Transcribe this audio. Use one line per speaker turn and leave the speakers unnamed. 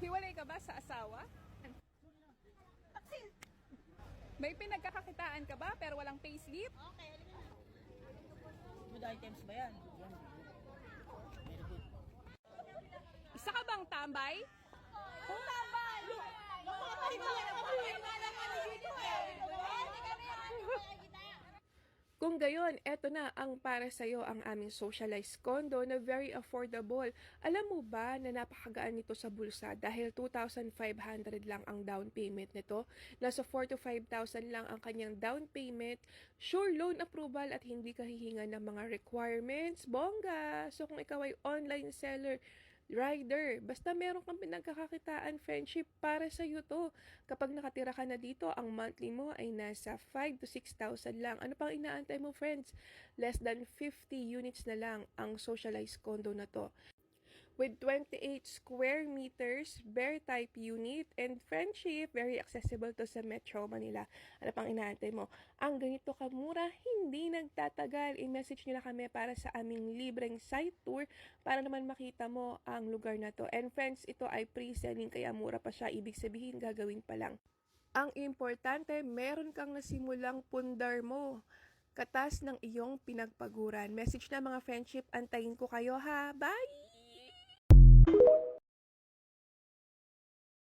Hiwalay ka ba sa asawa? May pinagkakakitaan ka ba pero walang payslip?
Okay, good items ba yan? Yan. Very good.
Isa ka bang tambay?
Kung tambay!
Kung gayon, eto na ang para sa'yo ang aming socialized condo na very affordable. Alam mo ba na napakagaan nito sa bulsa dahil 2,500 lang ang down payment nito? Nasa 4 to 5,000 lang ang kanyang down payment, sure loan approval at hindi ka hihinga ng mga requirements. Bongga! So kung ikaw ay online seller, rider, basta meron kang pinagkakakitaan, friendship, para sa iyo to. Kapag nakatira ka na dito, ang monthly mo ay nasa 5 to 6,000 lang. Ano pang inaantay mo, friends? Less than 50 units na lang ang socialized condo na to. With 28 square meters, bare type unit, and friendship, very accessible to sa Metro Manila. Ano pang inaantay mo? Ang ganito kamura, hindi nagtatagal. I-message nyo na kami para sa aming libreng site tour para naman makita mo ang lugar na to. And friends, ito ay pre-selling kaya mura pa siya. Ibig sabihin, gagawin pa lang. Ang importante, meron kang nasimulang pundar mo. Katas ng iyong pinagpaguran. Message na mga friendship, antayin ko kayo ha. Bye!